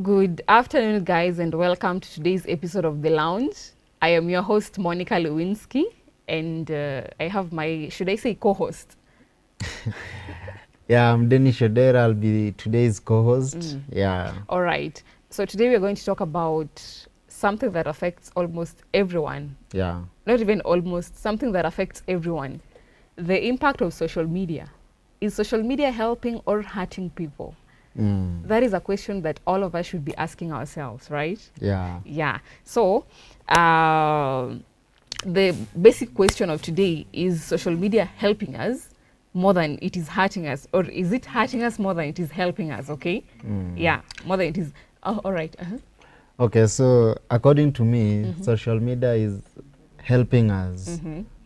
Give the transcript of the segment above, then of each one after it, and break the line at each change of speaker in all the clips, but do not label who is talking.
Good afternoon, guys, and welcome to today's episode of The Lounge. I am your host, Monica Lewinsky, and I have my, should I say, co-host?
Yeah, I'm Dennis Shodera. I'll be today's co-host. Yeah.
All right. So today we're going to talk about something that affects almost everyone.
Yeah.
Not even almost, something that affects everyone. The impact of social media. Is social media helping or hurting people? That is a question that all of us should be asking ourselves, right?
Yeah.
Yeah. So the basic question of today is social media helping us more than it is hurting us, or is it hurting us more than it is helping us? Okay. Yeah, more than it is. Oh, all right.
Okay, so according to me, social media is helping us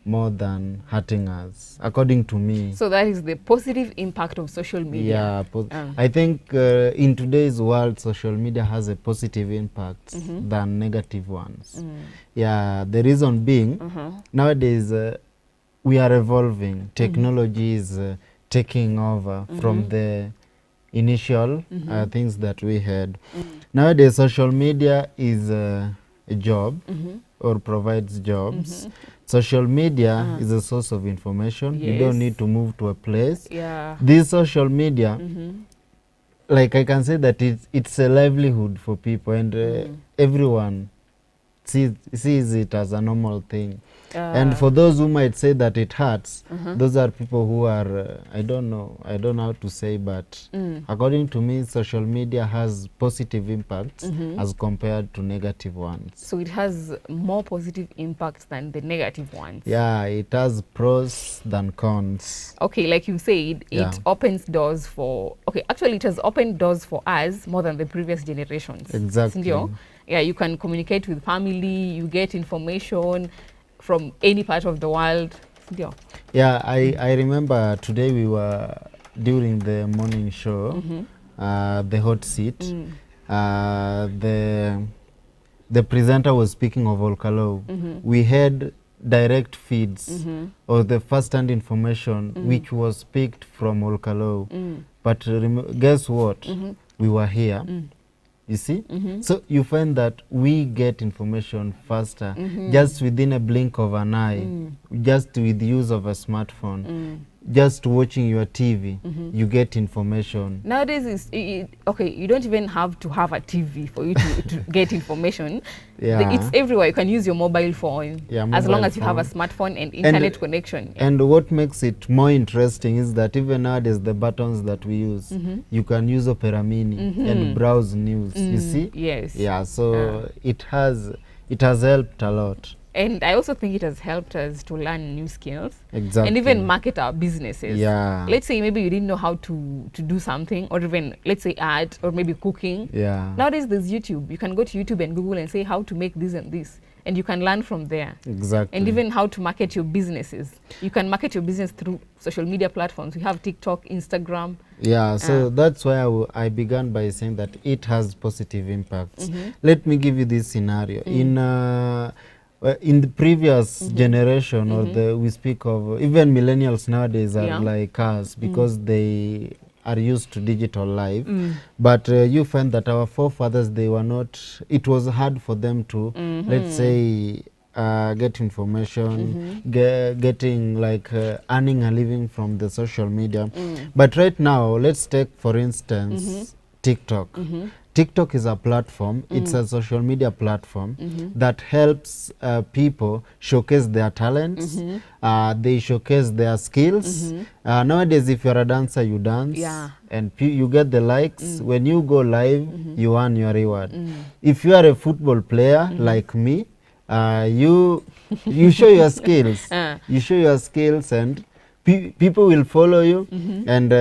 more than hurting us, according to me.
So that is the positive impact of social media.
Yeah, I think in today's world, social media has a positive impact than negative ones. Yeah, the reason being, nowadays we are evolving. Technology is taking over from the initial things that we had. Nowadays, social media is a job or provides jobs. Social media is a source of information. You don't need to move to a place.
Yeah.
This social media, like I can say that it's a livelihood for people, and everyone sees it as a normal thing. And for those who might say that it hurts, those are people who are, I don't know how to say, but according to me, social media has positive impacts as compared to negative ones.
So it has more positive impacts than the negative ones.
Yeah, it has pros than cons.
Okay, like you said, it opens doors for, okay, actually it has opened doors for us more than the previous generations.
Exactly.
Sindio? Yeah, you can communicate with family, you get information from any part of the world. Sindio?
Yeah, I remember today we were during the morning show, the hot seat. The presenter was speaking of Olkalo. We had direct feeds or the first-hand information which was picked from Olkalo. But guess what? We were here. You see? So you find that we get information faster, just within a blink of an eye, just with the use of a smartphone, just watching your TV, you get information.
Nowadays, okay, you don't even have to have a TV for you to get information.
Yeah.
It's everywhere. You can use your mobile phone, as long as you have a
phone.
smartphone and internet connection.
And what makes it more interesting is that even nowadays, the buttons that we use, you can use Opera Mini and browse news, you see?
Yes.
Yeah, so it has helped a lot.
And I also think it has helped us to learn new skills.
Exactly.
And even market our businesses.
Yeah.
Let's say maybe you didn't know how to do something, or even, let's say, art, or maybe cooking.
Yeah.
Nowadays, there's YouTube. You can go to YouTube and Google and say how to make this and this. And you can learn from there.
Exactly.
And even how to market your businesses. You can market your business through social media platforms. We have TikTok, Instagram.
Yeah, so that's why I began by saying that it has positive impacts. Let me give you this scenario. In the previous generation, or we speak of even millennials nowadays are like us because they are used to digital life. But you find that our forefathers, they were not, it was hard for them to, let's say, get information, getting like earning a living from the social media. But right now, let's take, for instance, TikTok. TikTok is a platform, it's a social media platform that helps people showcase their talents, they showcase their skills. Nowadays, if you're a dancer, you dance, and you get the likes. When you go live, you earn your reward. If you are a football player like me, you show your skills. You show your skills, and people will follow you, and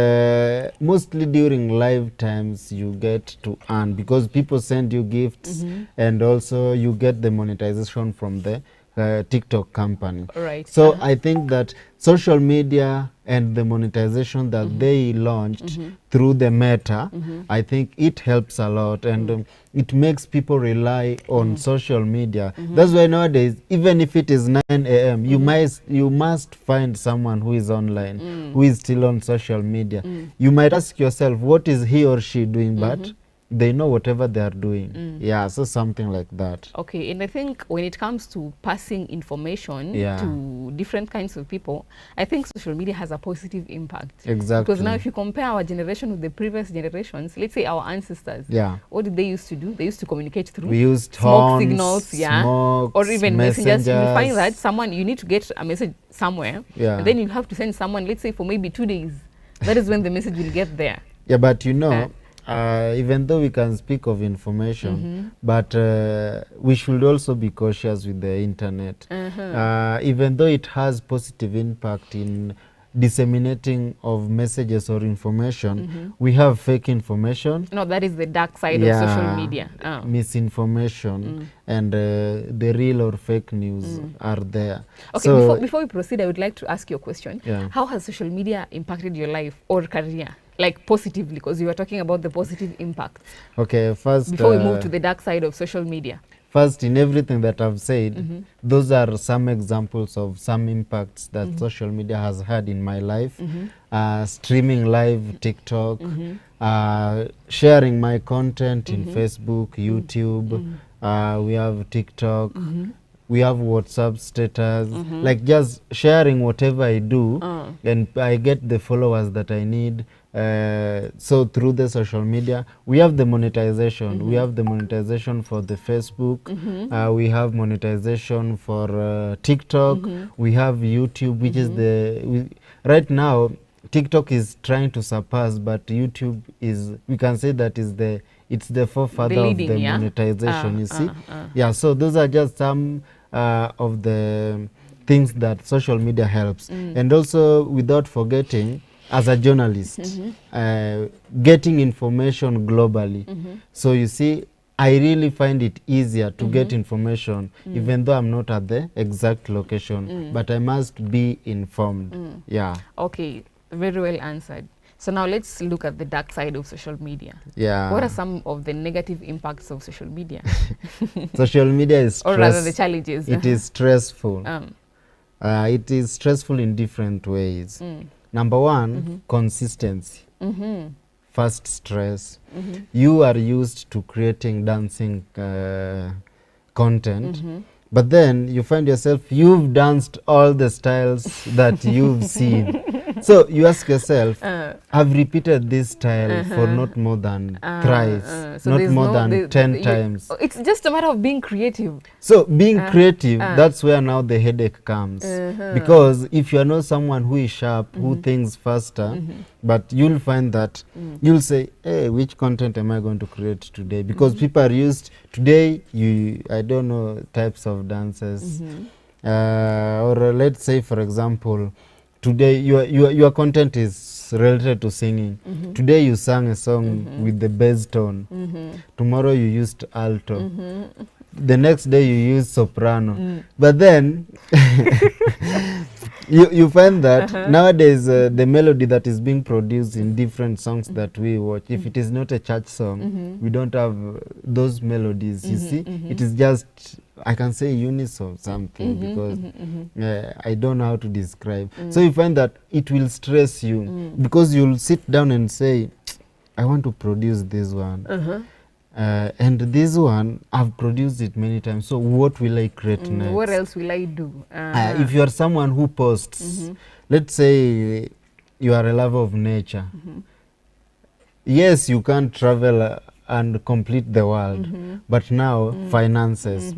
mostly during live times you get to earn because people send you gifts, and also you get the monetization from the TikTok company.
Right.
So I think that social media and the monetization that they launched through the Meta, I think it helps a lot, and it makes people rely on social media. That's why nowadays, even if it is 9 a.m., you must find someone who is online, who is still on social media. You might ask yourself, what is he or she doing? But they know whatever they are doing. Yeah, so something like that.
Okay, and I think when it comes to passing information
Yeah.
to different kinds of people, I think social media has a positive impact.
Exactly.
Because now if you compare our generation with the previous generations, let's say our ancestors,
Yeah.
what did they used to do? They used to communicate through
We used
smoke
horns,
signals, yeah,
smokes,
or even messengers. You will find that
messengers.
someone, you need to get a message somewhere,
Yeah.
and then you have to send someone, let's say for maybe 2 days. That is when the message will get there.
Yeah, but you know, even though we can speak of information, but we should also be cautious with the internet. Even though it has positive impact in disseminating of messages or information, we have fake information.
No, that is the dark side of social media.
Misinformation and the real or fake news are there.
Okay,
So
before we proceed, I would like to ask you a question.
Yeah.
How has social media impacted your life or career? Like positively, because you were talking about the positive impact.
okay, first
Before we move to the dark side of social media.
first, in everything that I've said, those are some examples of some impacts that social media has had in my life. Streaming live TikTok, sharing my content in Facebook, YouTube. We have TikTok. We have WhatsApp status, like just sharing whatever I do, and I get the followers that I need. So through the social media, we have the monetization. We have the monetization for the Facebook. We have monetization for TikTok. We have YouTube, which is right now TikTok is trying to surpass, but YouTube is, we can say that is it's the forefather of the monetization. You see, yeah. So those are just some of the things that social media helps, and also without forgetting, as a journalist, getting information globally. So you see, I really find it easier to get information, even though I'm not at the exact location, but I must be informed. Yeah.
Okay, very well answered. So now let's look at the dark side of social media.
Yeah.
What are some of the negative impacts of social media?
Social media is
or rather the challenges.
It is stressful. It is stressful in different ways. Number one, consistency. First, stress. You are used to creating dancing content, but then you find yourself, you've danced all the styles that you've seen. So you ask yourself, I've repeated this style for not more than thrice,
so
not more than 10 times.
It's just a matter of being creative.
So being creative, that's where now the headache comes. Because if you are not someone who is sharp, who thinks faster, but you'll find that you'll say, hey, which content am I going to create today? Because people are used, today, I don't know, types of dances. Or let's say, for example, today your content is related to singing. Today you sang a song with the bass tone. Tomorrow you used alto. The next day you use soprano. But then you find that nowadays the melody that is being produced in different songs that we watch, if it is not a church song, we don't have those melodies. You see, it is just, I can say unison something, because I don't know how to describe. So you find that it will stress you, because you'll sit down and say, I want to produce this one. And this one, I've produced it many times, so what will I create next?
What else will I do?
If you are someone who posts, let's say you are a lover of nature. Yes, you can't travel and complete the world, but now finances.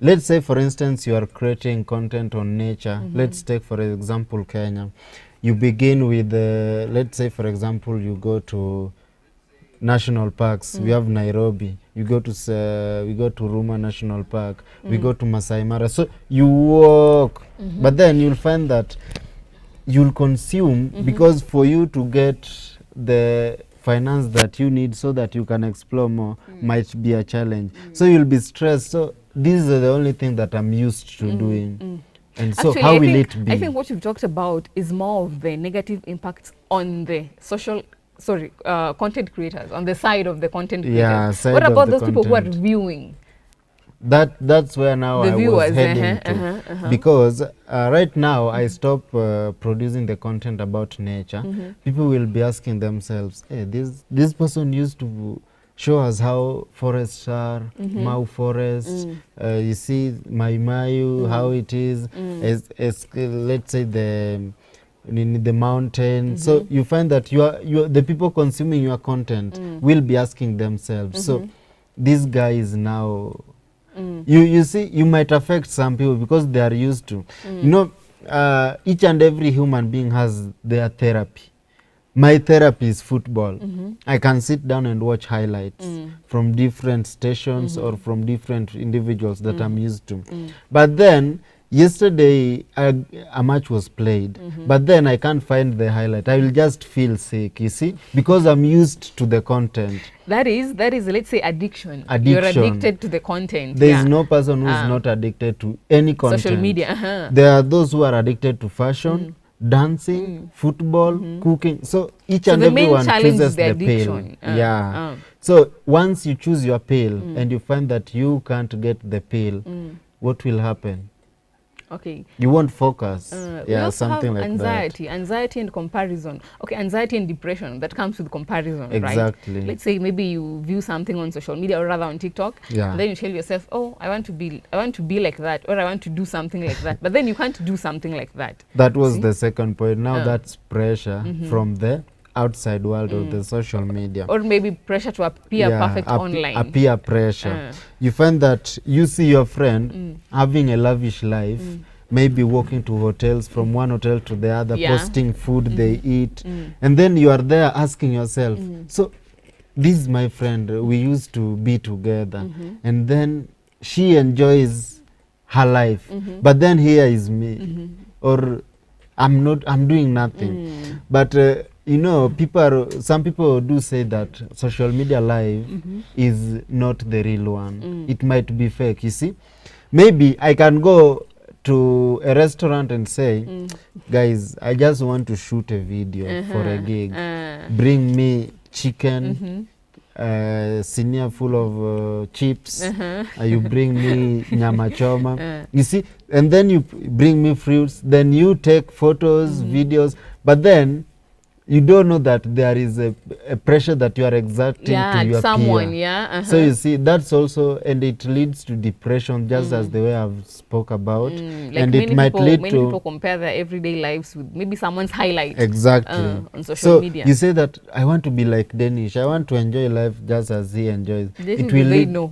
Let's say, for instance, you are creating content on nature. Let's take, for example, Kenya. You begin with, let's say, for example, you go to national parks. We have Nairobi. You go to we go to Ruma National Park. We go to Masai Mara. So you walk, but then you'll find that you'll consume, because for you to get the finance that you need so that you can explore more might be a challenge. So you'll be stressed. So these are the only thing that I'm used to doing. And so
actually,
how will it be?
I think what you've talked about is more of the negative impacts on the content creators, on the side of the content creators.
Yeah, side
what
of
about
the
those people who are
content.
reviewing?
That's where now
The
I
viewers,
was heading to. Because right now I stop producing the content about nature. People will be asking themselves, hey, this person used to show us how forests are, Mau Forest, you see Mayu, how it is, as let's say in the mountain. So you find that the people consuming your content will be asking themselves, so this guy is now, you see, you might affect some people because they are used to, you know, each and every human being has their therapy. My therapy is football. I can sit down and watch highlights from different stations or from different individuals that I'm used to. But then, yesterday, a match was played, but then I can't find the highlight. I will just feel sick, you see, because I'm used to the content.
That is, let's say, addiction. You're addicted to the content.
There is no person who is not addicted to any content.
Social media.
There are those who are addicted to fashion, dancing, football, cooking. So each and everyone chooses the pail. So once you choose your pail and you find that you can't get the pail, what will happen?
Okay.
You won't focus.
Something like anxiety, anxiety and comparison. Okay, anxiety and depression that comes with comparison,
exactly.
Right? Let's say maybe you view something on social media or rather on TikTok, and then you tell yourself, "Oh, I want to be like that, or I want to do something like that." But then you can't do something like that.
That was the second point. Now that's pressure from the outside world of the social media,
or maybe pressure to appear perfect online.
Appear pressure. You find that you see your friend having a lavish life, maybe walking to hotels, from one hotel to the other, posting food they eat, and then you are there asking yourself, so this is my friend, we used to be together, and then she enjoys her life, but then here is me, or I'm doing nothing. But you know, some people do say that social media life is not the real one. It might be fake, you see. Maybe I can go to a restaurant and say, guys, I just want to shoot a video for a gig. Bring me chicken, senior full of chips. You bring me nyama choma. You see, and then you bring me fruits. Then you take photos, videos, but then you don't know that there is a pressure that you are exerting to your
someone
peer. So you see, that's also, and it leads to depression, just as the way I've spoke about.
Like
and it might lead
many
to
people compare their everyday lives with maybe someone's highlight.
Exactly.
On social media.
You say that I want to be like Danish. I want to enjoy life just as he enjoys.
It will lead no.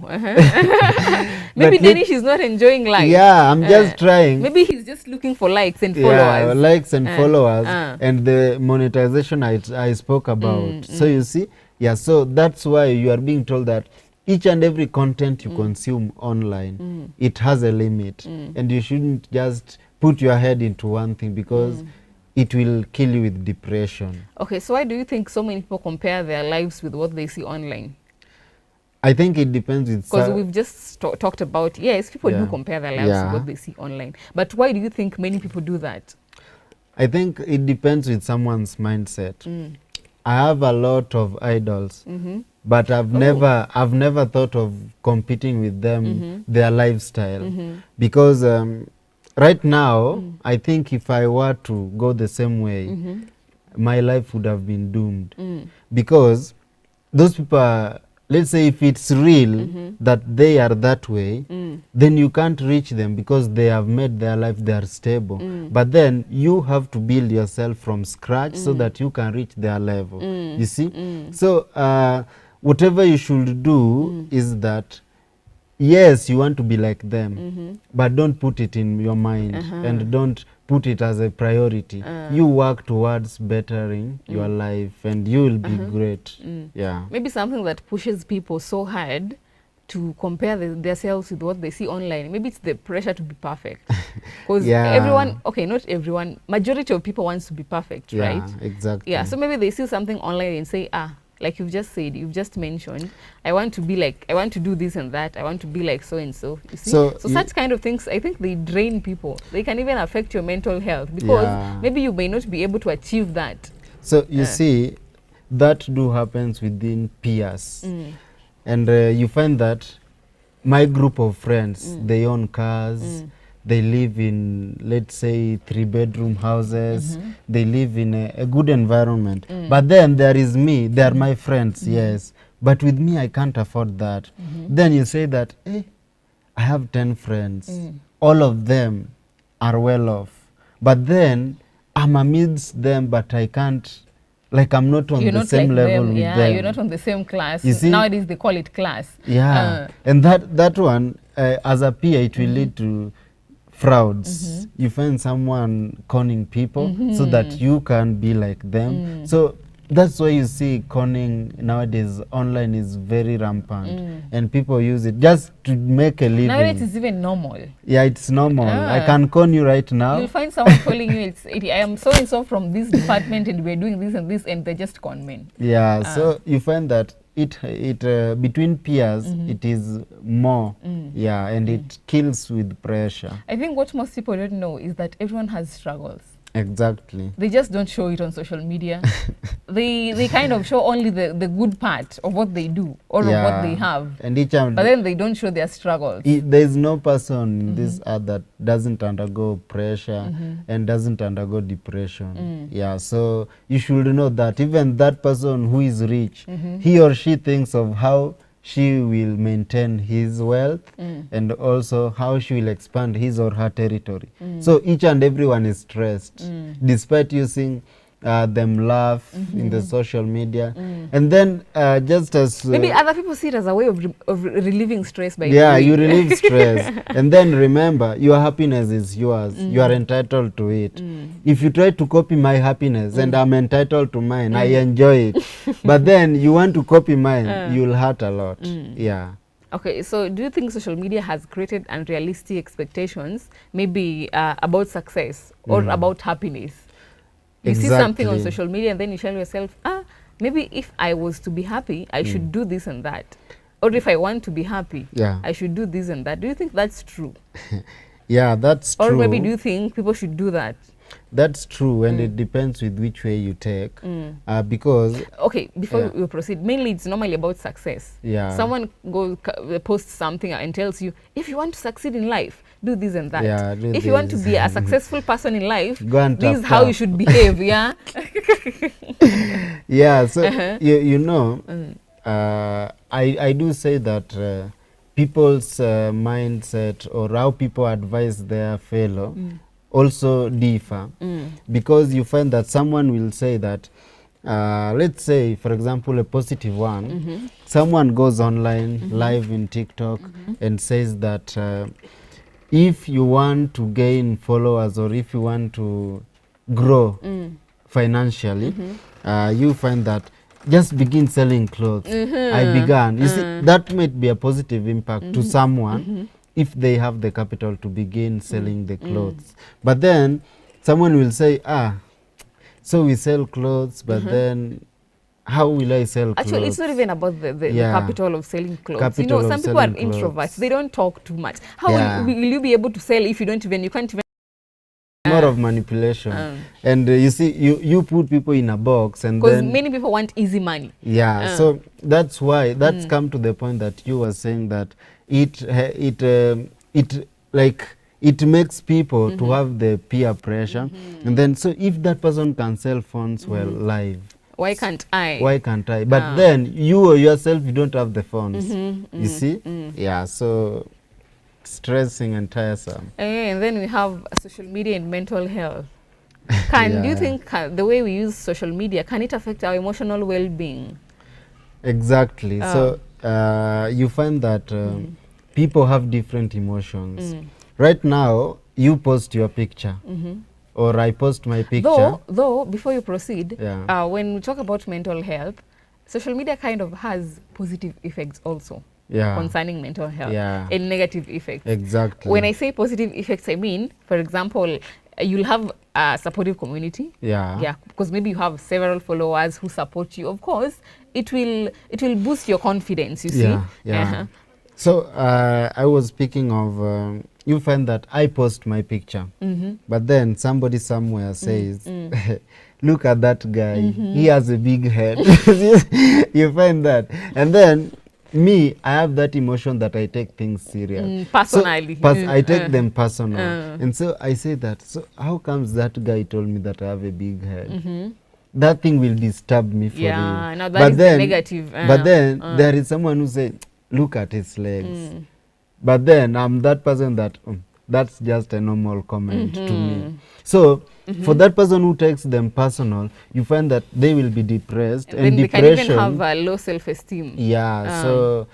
Maybe Danish is not enjoying life.
Yeah, I'm just trying.
Maybe he's just looking for likes and followers.
Yeah, likes and followers, and the monetization I spoke about. So you see, so that's why you are being told that each and every content you consume online, it has a limit, and you shouldn't just put your head into one thing, because it will kill you with depression.
Okay, so why do you think so many people compare their lives with what they see online?
I think it depends with...
Because we've just talked about, yes, people do compare their lives with what they see online. But why do you think many people do that?
I think it depends with someone's mindset. I have a lot of idols, but I've never thought of competing with them, their lifestyle, because right now I think if I were to go the same way, my life would have been doomed, because those people are, let's say if it's real that they are that way, then you can't reach them because they have made their life, they are stable. But then you have to build yourself from scratch so that you can reach their level. You see? So whatever you should do is that, yes, you want to be like them, but don't put it in your mind and don't put it as a priority. You work towards bettering your life and you will be great. Yeah.
Maybe something that pushes people so hard to compare themselves with what they see online. Maybe it's the pressure to be perfect. Because everyone, okay, not everyone, majority of people wants to be perfect, right?
Exactly.
Yeah, so maybe they see something online and say, like you've just said, you've just mentioned, I want to be like, I want to do this and that, I want to be like so and so. You see? So such kind of things, I think they drain people. They can even affect your mental health, because maybe you may not be able to achieve that.
So you see, that do happens within peers. And you find that my group of friends, they own cars, they live in, let's say, 3-bedroom houses, they live in a good environment. But then there is me, they are my friends, yes, but with me I can't afford that. Then you say that, I have 10 friends, all of them are well off, but then I'm amidst them, but I can't, like I'm not on the same level with them.
You're not on the same class.
You see?
Nowadays they call it class.
And that one, as a peer, it will lead to frauds. You find someone conning people so that you can be like them. So that's why you see conning nowadays online is very rampant, and people use it just to make a living.
Nowadays it's even normal.
Yeah, it's normal. I can con you right now.
You'll find someone calling you, I am so and so from this department and we're doing this and this, and they're just con men. Yeah,
so you find that it between peers it is more, and it kills with pressure.
I think what most people don't know is that everyone has struggles.
Exactly.
They just don't show it on social media. they kind of show only the good part of what they do or of what they have. And but then they don't show their struggles.
There's no person in this earth that doesn't undergo pressure and doesn't undergo depression. Yeah, so you should know that even that person who is rich, he or she thinks of how she will maintain his wealth and also how she will expand his or her territory. So each and everyone is stressed, despite using them laugh in the social media. And then just as...
maybe other people see it as a way of relieving stress by
you relieve stress. And then remember, your happiness is yours. You are entitled to it. If you try to copy my happiness and I'm entitled to mine, I enjoy it. But then you want to copy mine, you'll hurt a lot. Yeah.
Okay, so do you think social media has created unrealistic expectations, maybe about success or about happiness? You see something on social media and then you tell yourself, maybe if I was to be happy, I should do this and that. Or if I want to be happy, I should do this and that. Do you think that's true?
Yeah, that's true.
Or maybe do you think people should do that?
That's true, and it depends with which way you take. Because...
Okay, before we proceed, mainly it's normally about success.
Yeah.
Someone posts something and tells you, if you want to succeed in life, do this and that.
Yeah,
if you want to be a successful person in life,
this
is how you should behave, yeah?
Yeah, so you know, I do say that people's mindset or how people advise their fellow also differ, because you find that someone will say that, let's say, for example, a positive one, someone goes online live in TikTok and says that if you want to gain followers or if you want to grow financially, you find that just begin selling clothes. I began. You see, that might be a positive impact to someone if they have the capital to begin selling the clothes. But then someone will say, so we sell clothes, but then how will I sell clothes?
Actually, it's not even about the capital of selling clothes. You know, some people are introverts. They don't talk too much. How will you be able to sell if you can't even...
More of manipulation. And you see, you put people in a box and then...
Because many people want easy money.
Yeah, so that's why, that's come to the point that you were saying that it makes people to have the peer pressure. And then, so if that person can sell phones well live,
why can't I?
Why can't I? But then you yourself, you don't have the phones. You see? Yeah, so stressing and tiresome.
And then we have social media and mental health. Do you think the way we use social media, can it affect our emotional well-being?
Exactly. So you find that people have different emotions. Right now, you post your picture. Or I post my picture.
Though before you proceed, when we talk about mental health, social media kind of has positive effects also concerning mental health and negative effects.
Exactly.
When I say positive effects, I mean, for example, you'll have a supportive community. Because maybe you have several followers who support you. Of course, it will boost your confidence, you see.
So I was speaking of, you find that I post my picture, but then somebody somewhere says, look at that guy, he has a big head. You find that. And then me, I have that emotion that I take things serious.
Personally.
So, I take them personal. And so I say that, so how comes that guy told me that I have a big head? that thing will disturb me for
Yeah,
real.
now that is the negative.
But then there is someone who say, look at his legs. But then I'm that person that that's just a normal comment to me. So for that person who takes them personal, you find that they will be depressed, and
then
depression,
they can even have a low self-esteem.
Yeah, so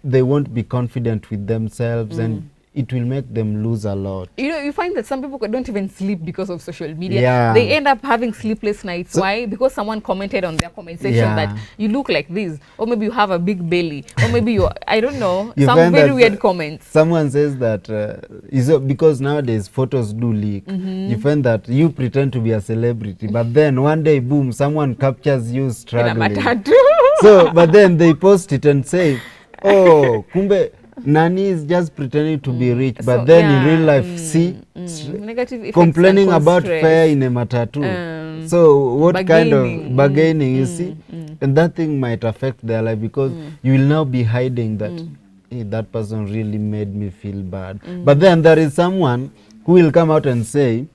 they won't be confident with themselves, and it will make them lose a lot.
You know, you find that some people don't even sleep because of social media.
Yeah.
They end up having sleepless nights. So, why? Because someone commented on their comment section that you look like this, or maybe you have a big belly, or maybe you, I don't know, some very weird comments.
Someone says that because nowadays photos do leak. You find that you pretend to be a celebrity, but then one day, boom, someone captures you struggling. So, but then they post it and say, oh, kumbe Nani is just pretending to be rich, but so, then in real life, see,
negative
complaining about fare in a matatu. So what kind of bargaining, you see? And that thing might affect their life, because you will now be hiding that, hey, that person really made me feel bad. But then there is someone who will come out and say,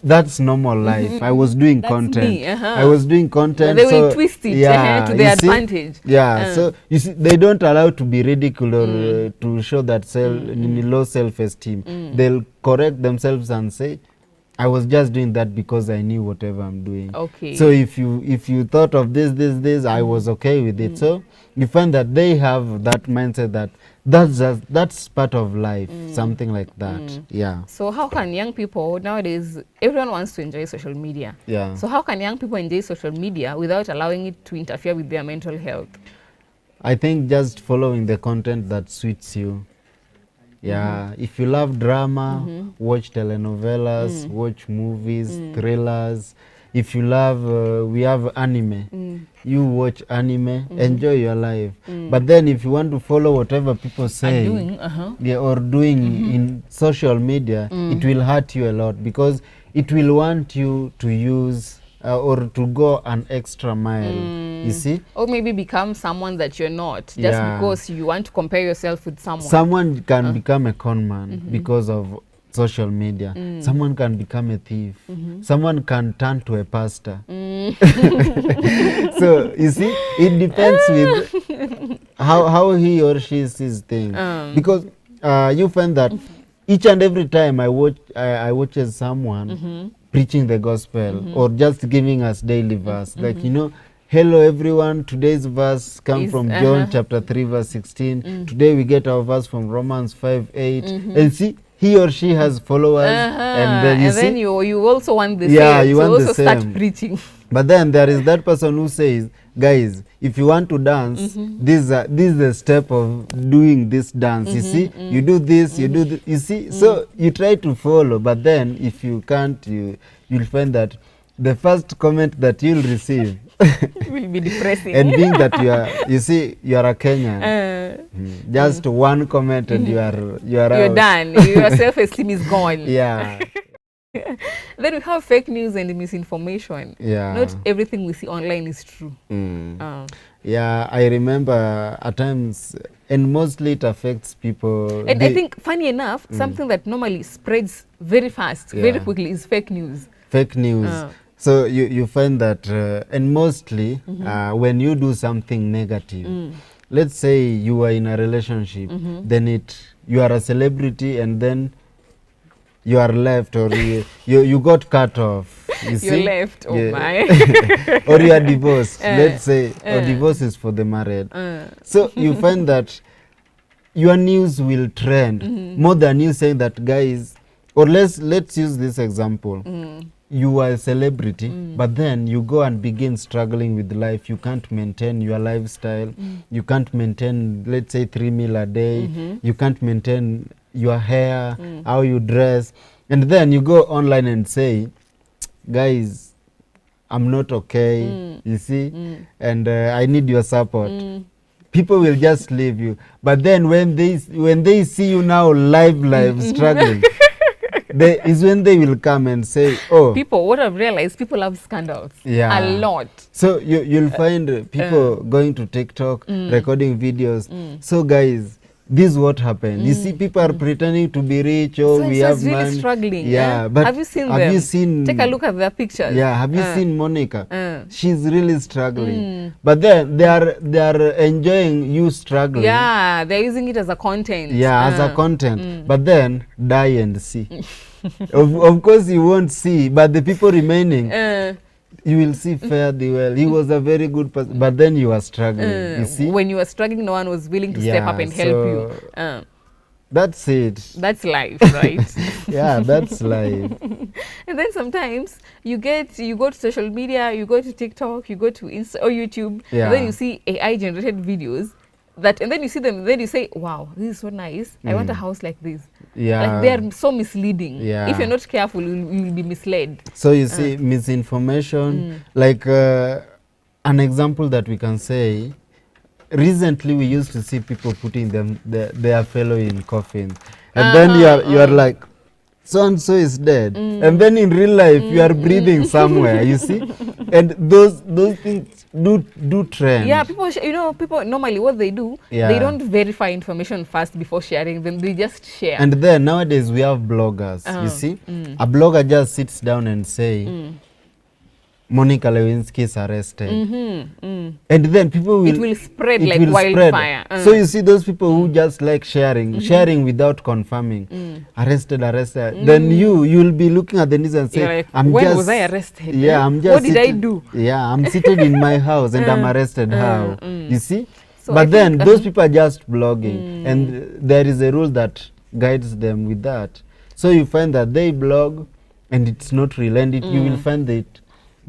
that's normal life. I was doing content. I was doing content.
They will twist it to their advantage.
So you see, they don't allow to be ridiculed or to show that low self-esteem. They'll correct themselves and say, I was just doing that because I knew whatever I'm doing.
Okay.
So if you thought of this, I was okay with it. So you find that they have that mindset that that's part of life, something like that. Yeah.
So how can young people nowadays, everyone wants to enjoy social media.
Yeah.
So how can young people enjoy social media without allowing it to interfere with their mental health?
I think just following the content that suits you. Yeah. If you love drama, watch telenovelas, watch movies, thrillers. If you love, we have anime. You watch anime, enjoy your life. But then if you want to follow whatever people say or doing in social media, it will hurt you a lot, because it will want you to use or to go an extra mile, you see?
Or maybe become someone that you're not, just because you want to compare yourself with someone.
Someone can become a con man because of social media. Someone can become a thief. Someone can turn to a pastor. So you see, it depends with how he or she sees things. Because you find that each and every time I watch someone preaching the gospel or just giving us daily verse, like, you know, hello everyone, today's verse comes from John chapter 3 verse 16. Today we get our verse from Romans 5:8. And see, he or she has followers, and then you see,
you also want the same.
You want
also
the same.
Start preaching.
But then there is that person who says, guys, if you want to dance, this is the step of doing this dance. You see, you do this, you do this. You see, so you try to follow, but then if you can't, you'll find that the first comment that you'll receive
will be depressing.
And being that you are a Kenyan, just one comment and you're out.
Done. Your self-esteem is gone.
Yeah.
Then we have fake news and misinformation.
Yeah.
Not everything we see online is true.
Yeah, I remember at times, and mostly it affects people.
And I think, funny enough, something that normally spreads very fast, very quickly, is fake news.
Fake news. So you find that, and mostly when you do something negative, let's say you are in a relationship, then you are a celebrity, and then you are left, or you got cut off. You're
left, oh my.
Or you are divorced, let's say, or divorce is for the married. So you find that your news will trend more than you saying that, guys, or let's use this example. You are a celebrity, but then you go and begin struggling with life. You can't maintain your lifestyle. You can't maintain, let's say, 3 meals a day. You can't maintain your hair, how you dress. And then you go online and say, guys, I'm not okay, you see, and I need your support. People will just leave you. But then when they see you now live struggling, is when they will come and say, oh.
What I've realized, people love scandals.
Yeah.
A lot.
So you'll find people going to TikTok, recording videos. So guys, this is what happened. You see, people are pretending to be rich, or
So
we
it's
have
really
money.
struggling.
Yeah, but
have you seen
have
them?
you seen?
Take a look at their pictures.
Yeah, have you seen Monica? She's really struggling. But then they are enjoying you struggling.
Yeah, they're using it as a content.
Yeah, as a content. But then die and see. of course you won't see, but the people remaining, you will see fairly well. He was a very good person, but then you are struggling. You see,
when you were struggling, no one was willing to step up and help you.
That's it.
That's life, right?
Yeah, that's life.
And then sometimes you go to social media, you go to TikTok, you go to Insta or YouTube, and then you see AI generated videos and then you see them, then you say, wow, this is so nice. I want a house like this.
Yeah.
Like they are so misleading.
Yeah.
If you're not careful, you will be misled.
So you see, misinformation, like an example that we can say, recently we used to see people putting their fellow in coffins, and then you are like, so and so is dead, and then in real life you are breathing somewhere. You see, and those things do trend.
Yeah, people people normally what they do, they don't verify information first before sharing them. They just share.
And then nowadays we have bloggers. You see, a blogger just sits down and say, Monica Lewinsky is arrested. And then people will...
It will spread like wildfire.
So you see those people who just like sharing without confirming. Arrested. Then you'll be looking at the news and say,
like, when was I arrested?
Yeah, I'm just...
What did I do?
Yeah, I'm seated in my house and I'm arrested. How? You see?
So
but then those people are just blogging. And there is a rule that guides them with that. So you find that they blog and it's not real. And you will find it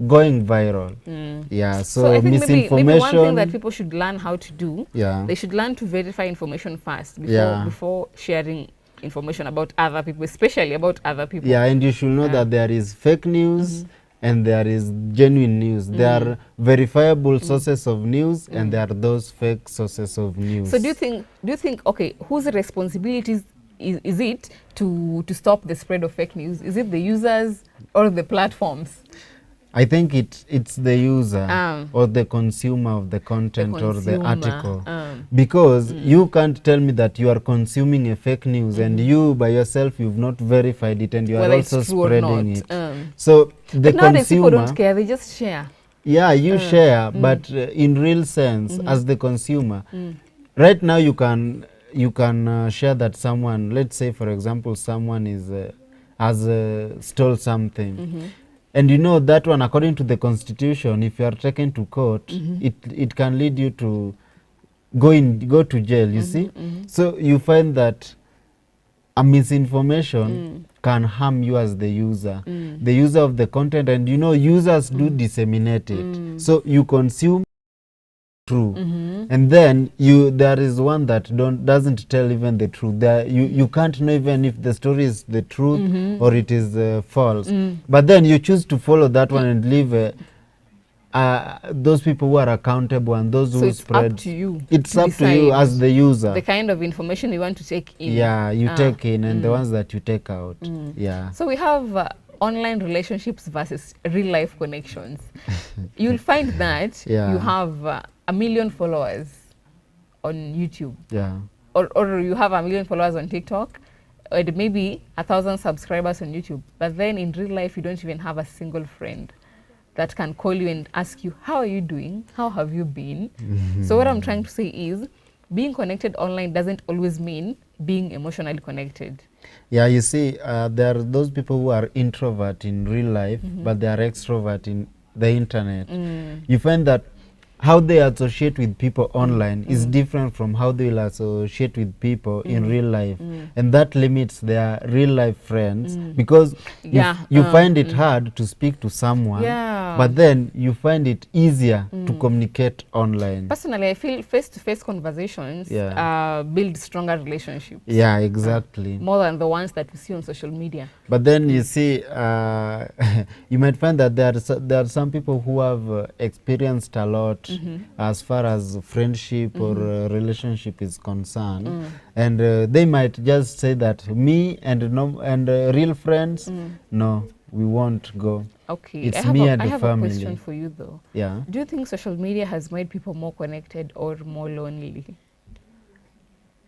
going viral. Yeah, so
I think
misinformation.
maybe one thing that people should learn how to do, they should learn to verify information first before sharing information about other people, especially about other people.
Yeah, and you should know that there is fake news and there is genuine news. There are verifiable sources of news and there are those fake sources of news.
So do you think okay, whose responsibilities is it to stop the spread of fake news? Is it the users or the platforms?
I think it's the user or the consumer of the content or the article. Because you can't tell me that you are consuming a fake news and you by yourself you've not verified it and you are also spreading it. So the
nowadays
consumer...
people don't care, they just share.
Yeah, you share, but in real sense, as the consumer, right now you can share that someone, let's say for example, someone has stole something. And you know that one, according to the constitution, if you are taken to court, it can lead you to go to jail, you see. So you find that a misinformation can harm you as the user of the content, and you know users do disseminate it. So you consume true, and then there is one that doesn't tell even the truth. You can't know even if the story is the truth or it is false. But then you choose to follow that one and leave those people who are accountable and those who spread.
It's up to you.
It's up to you as the user.
The kind of information you want to take in.
Yeah, you take in and the ones that you take out. Yeah.
So we have online relationships versus real life connections. You'll find that you have 1 million followers on YouTube.
Yeah.
Or you have 1 million followers on TikTok, and maybe 1,000 subscribers on YouTube. But then in real life, you don't even have a single friend that can call you and ask you, how are you doing? How have you been? So what I'm trying to say is, being connected online doesn't always mean being emotionally connected.
Yeah, you see, there are those people who are introvert in real life, but they are extrovert in the internet. You find that how they associate with people online is different from how they will associate with people in real life. And that limits their real life friends because you find it hard to speak to someone, but then you find it easier to communicate online.
Personally, I feel face-to-face conversations build stronger relationships.
Yeah, exactly.
More than the ones that we see on social media.
But then you see, you might find that there are some people who have experienced a lot as far as friendship or relationship is concerned, and they might just say that me and real friends, no, we won't go.
Okay,
it's me and the family.
I have a question for you though.
Yeah.
Do you think social media has made people more connected or more lonely?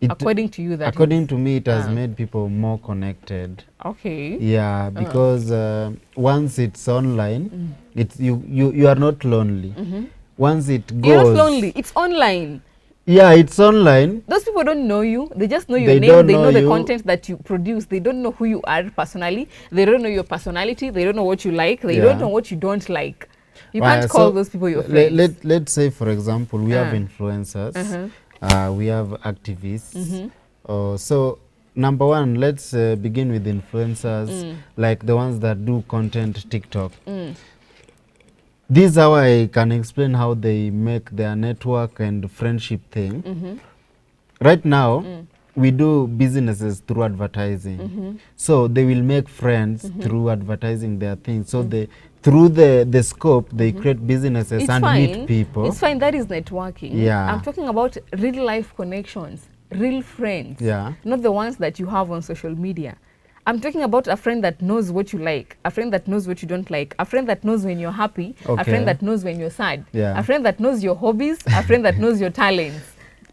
according to you, that
according to me, it has made people more connected.
Okay.
Yeah, because once it's online, it's you are not lonely. Once it goes,
You're not lonely. It's online.
Yeah, it's online.
Those people don't know you. They just know your
They
name.
don't
They
know
know the
you.
content that you produce. They don't know who you are personally. They don't know your personality. They don't know what you like. They don't know what you don't like. You can't call those people your friends.
Let's say, for example, we have influencers. We have activists. So, number one, let's begin with influencers, like the ones that do content TikTok. This is how I can explain how they make their network and friendship thing. Right now, we do businesses through advertising. So they will make friends through advertising their things. So they, through the scope, they create businesses and meet people.
It's fine. That is networking.
Yeah.
I'm talking about real life connections, real friends.
Yeah.
Not the ones that you have on social media. I'm talking about a friend that knows what you like, a friend that knows what you don't like, a friend that knows when you're happy, a friend that knows when you're sad, a friend that knows your hobbies, a friend that knows your talents.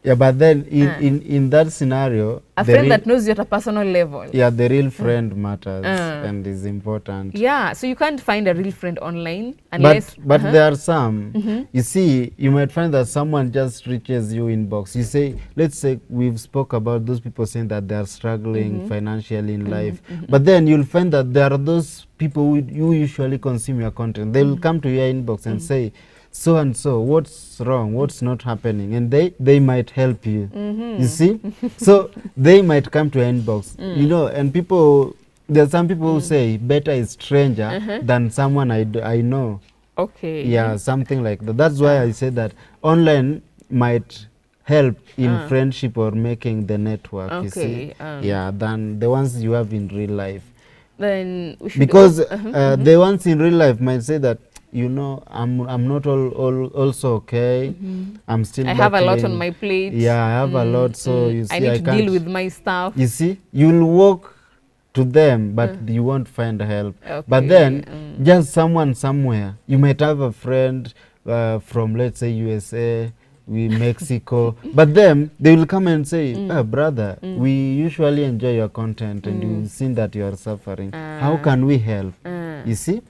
Yeah, but then in that scenario,
a friend that knows you at a personal level.
Yeah, the real friend matters and is important.
Yeah, so you can't find a real friend online unless...
But there are some. You see, you might find that someone just reaches you inbox. You say, let's say we've spoke about those people saying that they are struggling financially in life. But then you'll find that there are those people who usually consume your content. They will come to your inbox and say, so and so, what's wrong, what's not happening, and they might help you. You see, so they might come to your inbox, you know, and people, there's some people who say better is stranger than someone I know.
Okay.
Yeah, something like that. That's why I say that online might help in friendship or making the network, you see, yeah, than the ones you have in real life.
Then we should,
because the ones in real life might say that, you know, I'm not also okay. I'm still
I have a lot on my plate.
Yeah, I have a lot, so you see,
I need to deal with my stuff.
You see, you'll walk to them, but you won't find help.
Okay.
But then, just someone somewhere, you might have a friend from, let's say, USA, Mexico, but then they will come and say, brother, we usually enjoy your content and you've seen that you are suffering. How can we help? You see?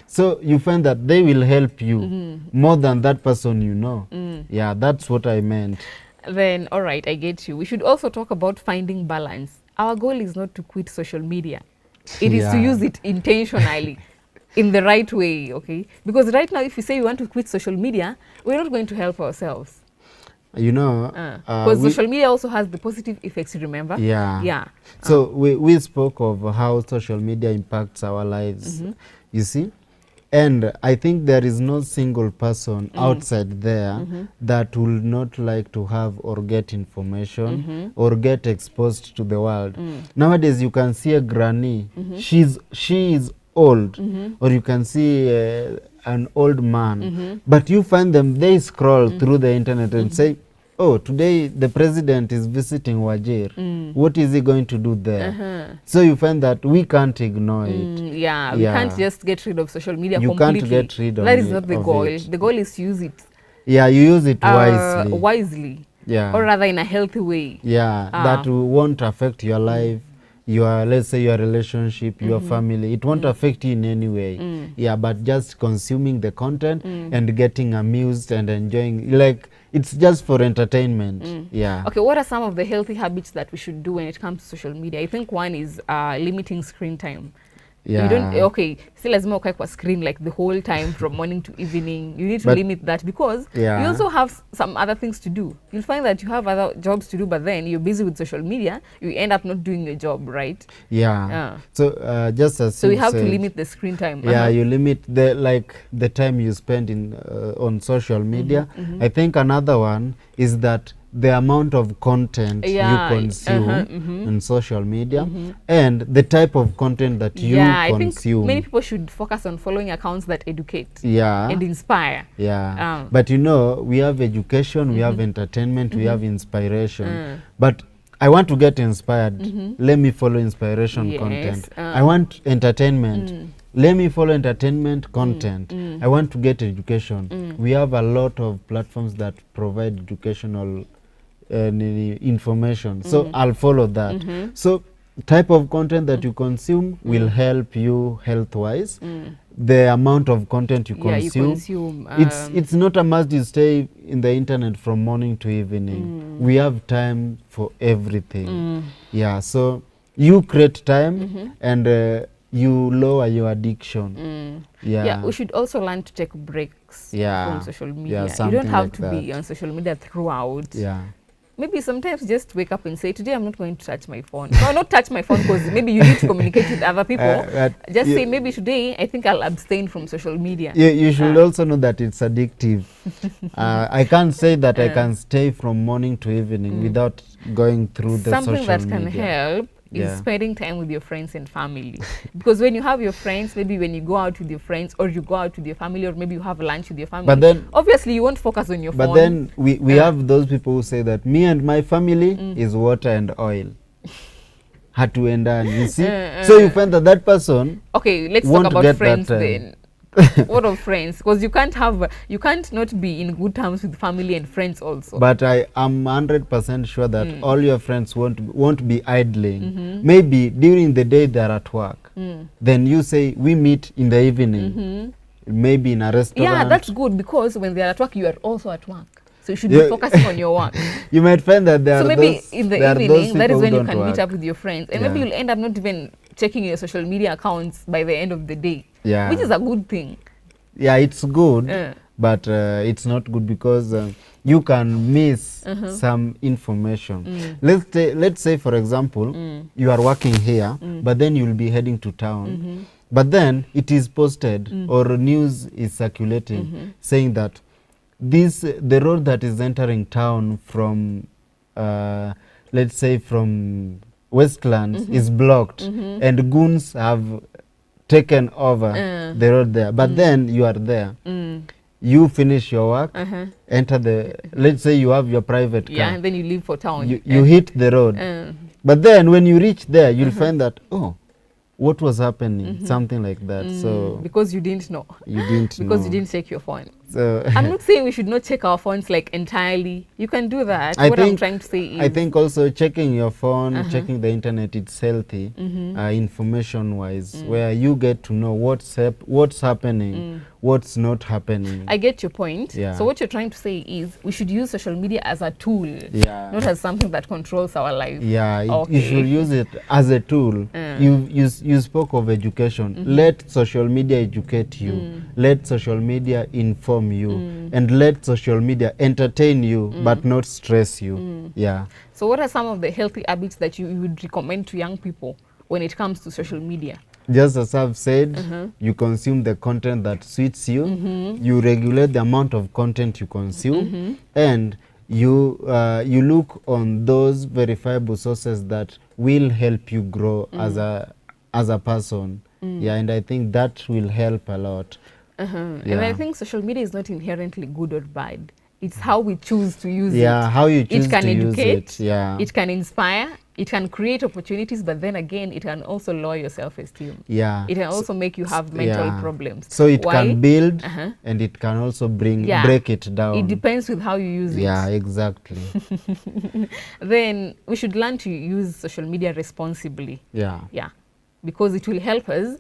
So you find that they will help you more than that person you know. Yeah, that's what I meant.
Then, all right, I get you. We should also talk about finding balance. Our goal is not to quit social media. It is to use it intentionally, in the right way, okay? Because right now, if we say we want to quit social media, we're not going to help ourselves.
You know,
because social media also has the positive effects, remember?
Yeah.
Yeah.
So we spoke of how social media impacts our lives, you see? And I think there is no single person outside there that will not like to have or get information or get exposed to the world. Nowadays, you can see a granny, she is old, or you can see an old man, but you find them, they scroll through the internet and say, oh, today the president is visiting Wajir. What is he going to do there? So you find that we can't ignore it.
Yeah, we can't just get rid of social media completely.
You can't get rid of it.
That is not the goal. The goal is to use it.
Yeah, you use it wisely.
Wisely.
Yeah.
Or rather in a healthy way.
Yeah, that won't affect your life, your, let's say, your relationship, your family. It won't affect you in any way. Yeah, but just consuming the content and getting amused and enjoying, like, it's just for entertainment. Yeah.
Okay, what are some of the healthy habits that we should do when it comes to social media? I think one is limiting screen time.
Yeah.
You don't, okay, still lazima ukae kwa screen like the whole time from morning to evening. You need to limit that because you also have some other things to do. You'll find that you have other jobs to do, but then you're busy with social media, you end up not doing your job, right?
Yeah. So just as
so we have to limit the screen time.
Yeah, you limit the time you spend in on social media. I think another one is that the amount of content you consume on social media and the type of content that you consume.
I think many people should focus on following accounts that educate and inspire.
Yeah. But you know, we have education, we have entertainment, we have inspiration. But I want to get inspired. Let me follow inspiration content. I want entertainment. Let me follow entertainment content. I want to get education. We have a lot of platforms that provide educational information. So I'll follow that. So type of content that you consume will help you health-wise. The amount of content you consume, it's not a must you stay in the internet from morning to evening. We have time for everything. Yeah, so you create time and you lower your addiction.
Yeah, we should also learn to take breaks from social media.
Yeah,
you don't have
like
to
that.
be on social media throughout.
Yeah.
Maybe sometimes just wake up and say, today I'm not going to touch my phone. No, not touch my phone because maybe you need to communicate with other people. Just say, maybe today I think I'll abstain from social media.
You should also know that it's addictive. I can't say that I can stay from morning to evening without going through the social media.
Something that can help is spending time with your friends and family. Because when you have your friends, maybe when you go out with your friends or you go out with your family or maybe you have lunch with your family,
but then
obviously you won't focus on your phone.
But then we have those people who say that me and my family is water and oil. Hatuendani, you see? So you find that that person
okay, let's talk about friends then. What of friends? Because you can't not be in good terms with family and friends also.
But I am 100% sure that all your friends won't be idling. Maybe during the day they're at work. Then you say we meet in the evening. Maybe in a restaurant.
Yeah, that's good because when they're at work, you are also at work. So you should be focusing on your work.
You might find that there
so
are
maybe
those,
in the evening, that is when you can meet up with your friends. And maybe you'll end up not even checking your social media accounts by the end of the day. Yeah. Which is a good thing. Yeah,
it's good, but it's not good because you can miss some information. Let's say, for example, you are working here, but then you'll be heading to town. But then it is posted or news is circulating saying that the road that is entering town from, let's say, from Westlands is blocked and goons have taken over the road there. But then you are there. You finish your work, enter the, let's say you have your private car.
Yeah, and then you leave for town.
You hit the road. But then when you reach there, you'll find that, oh, what was happening? Something like that. So
because you didn't know.
You didn't know.
Because you didn't check your phone.
So
I'm not saying we should not check our phones like entirely. You can do that. What I'm trying to say is,
I think also checking your phone, checking the internet, it's healthy, information-wise, where you get to know what's happening, what's not happening.
I get your point. Yeah. So what you're trying to say is we should use social media as a tool, not as something that controls our life.
Yeah, you should use it as a tool. You spoke of education. Let social media educate you. Let social media inform you, and let social media entertain you, but not stress you. Yeah.
So what are some of the healthy habits that you would recommend to young people when it comes to social media?
Just as I've said, you consume the content that suits you. You regulate the amount of content you consume, and you look on those verifiable sources that will help you grow as a person. Yeah, and I think that will help a lot.
And I think social media is not inherently good or bad. It's how we choose to use it.
Yeah, how you choose to use it.
It can educate,
it
can inspire, it can create opportunities, but then again, it can also lower your self-esteem.
Yeah.
It can also make you have mental problems.
So it can build and it can also break it down.
It depends with how you use it.
Yeah, exactly.
Then we should learn to use social media responsibly.
Yeah.
Yeah. Because it will help us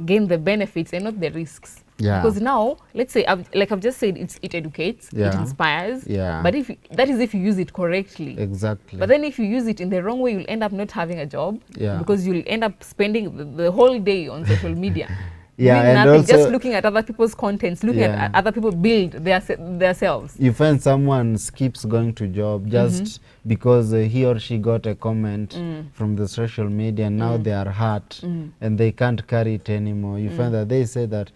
gain the benefits and not the risks.
Yeah.
Because now, let's say, like I've just said, it educates, it inspires.
Yeah.
But that is if you use it correctly.
Exactly.
But then if you use it in the wrong way, you'll end up not having a job.
Yeah.
Because you'll end up spending the whole day on social media.
Yeah,
doing
and
nothing,
also
just looking at other people's contents, looking at other people build their selves.
You find someone skips going to job just because he or she got a comment from the social media, and now they are hurt and they can't carry it anymore. You find that they say that,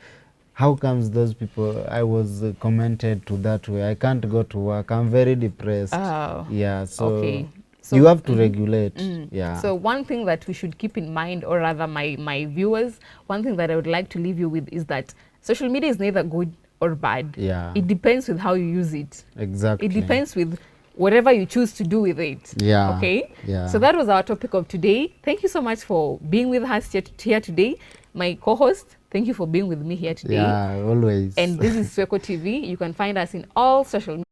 how comes those people, I was commented to that way, I can't go to work, I'm very depressed.
Oh.
Yeah, so
okay. So
you have to regulate. Yeah.
So one thing that we should keep in mind, or rather my viewers, one thing that I would like to leave you with is that social media is neither good or bad.
Yeah.
It depends with how you use it.
Exactly.
It depends with whatever you choose to do with it.
Yeah.
Okay?
Yeah.
So that was our topic of today. Thank you so much for being with us here today. My co-host, thank you for being with me here today.
Yeah, always.
And this is Swechotv. You can find us in all social media.